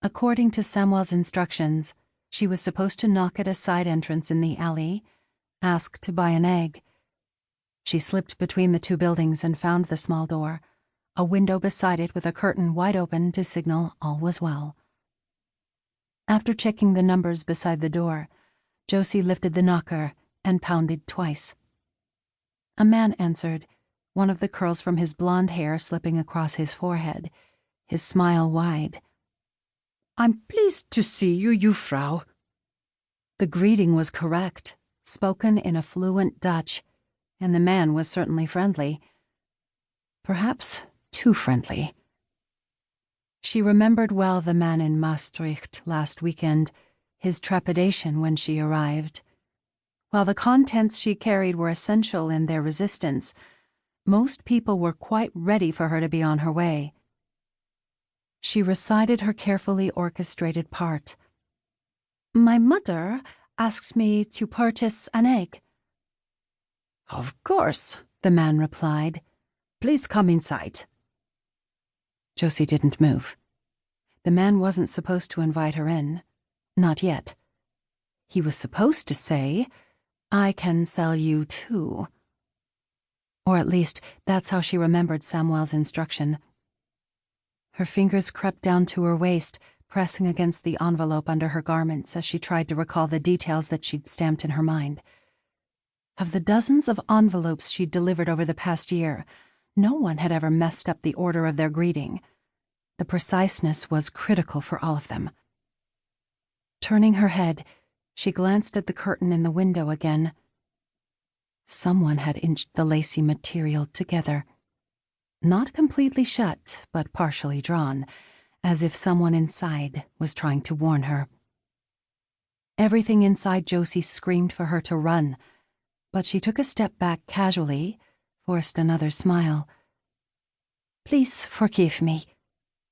According to Samuel's instructions, she was supposed to knock at a side entrance in the alley, ask to buy an egg. She slipped between the two buildings and found the small door, a window beside it with a curtain wide open to signal all was well. After checking the numbers beside the door, Josie lifted the knocker and pounded twice. A man answered, one of the curls from his blonde hair slipping across his forehead, his smile wide. "I'm pleased to see you, Juffrouw." The greeting was correct, spoken in a fluent Dutch, and the man was certainly friendly. Perhaps too friendly. She remembered well the man in Maastricht last weekend, his trepidation when she arrived. While the contents she carried were essential in their resistance, most people were quite ready for her to be on her way. She recited her carefully orchestrated part. "My mother asked me to purchase an egg." "Of course," the man replied. "Please come inside." Josie didn't move. The man wasn't supposed to invite her in. Not yet. He was supposed to say, "I can sell you too." Or at least, that's how she remembered Samuel's instruction. Her fingers crept down to her waist, pressing against the envelope under her garments as she tried to recall the details that she'd stamped in her mind. Of the dozens of envelopes she'd delivered over the past year, no one had ever messed up the order of their greeting. The preciseness was critical for all of them. Turning her head, she glanced at the curtain in the window again. Someone had inched the lacy material together. Not completely shut, but partially drawn, as if someone inside was trying to warn her. Everything inside Josie screamed for her to run, but she took a step back casually, forced another smile. "Please forgive me."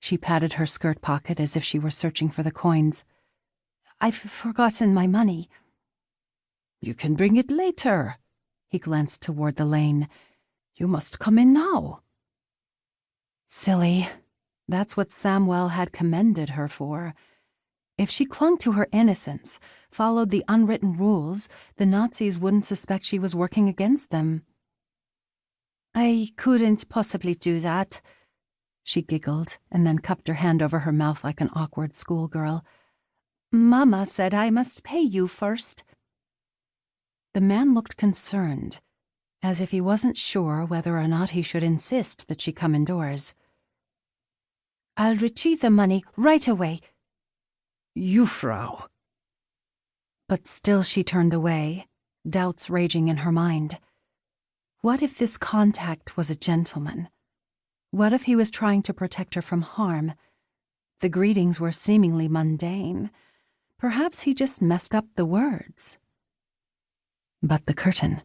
She patted her skirt pocket as if she were searching for the coins. "I've forgotten my money." "You can bring it later." He glanced toward the lane. "You must come in now." Silly. That's what Samuel had commended her for. If she clung to her innocence, followed the unwritten rules, the Nazis wouldn't suspect she was working against them. "I couldn't possibly do that." She giggled and then cupped her hand over her mouth like an awkward schoolgirl. "Mama said I must pay you first." The man looked concerned, as if he wasn't sure whether or not he should insist that she come indoors. "I'll retrieve the money right away." "Juffrouw." But still she turned away, doubts raging in her mind. What if this contact was a gentleman? What if he was trying to protect her from harm? The greetings were seemingly mundane. Perhaps he just messed up the words. But the curtain.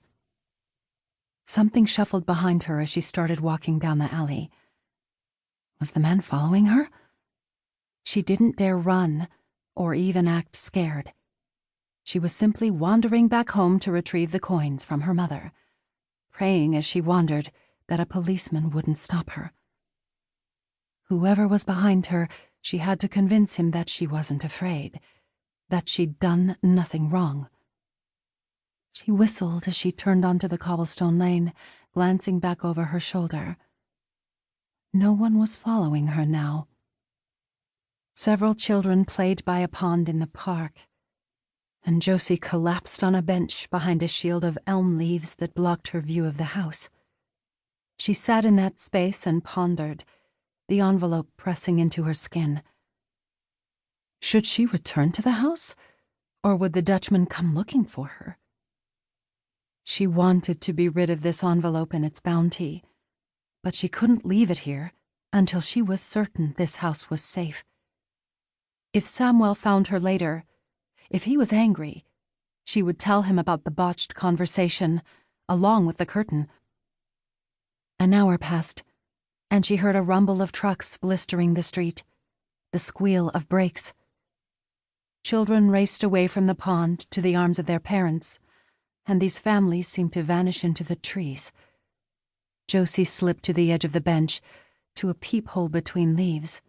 Something shuffled behind her as she started walking down the alley. Was the man following her? She didn't dare run, or even act scared. She was simply wandering back home to retrieve the coins from her mother, praying as she wandered that a policeman wouldn't stop her. Whoever was behind her, she had to convince him that she wasn't afraid, that she'd done nothing wrong. She whistled as she turned onto the cobblestone lane, glancing back over her shoulder. No one was following her now. Several children played by a pond in the park, and Josie collapsed on a bench behind a shield of elm leaves that blocked her view of the house. She sat in that space and pondered, the envelope pressing into her skin. Should she return to the house, or would the Dutchman come looking for her? She wanted to be rid of this envelope and its bounty, but she couldn't leave it here until she was certain this house was safe. If Samuel found her later, if he was angry, she would tell him about the botched conversation, along with the curtain. An hour passed, and she heard a rumble of trucks blistering the street, the squeal of brakes. Children raced away from the pond to the arms of their parents, and these families seemed to vanish into the trees. Josie slipped to the edge of the bench, to a peephole between leaves.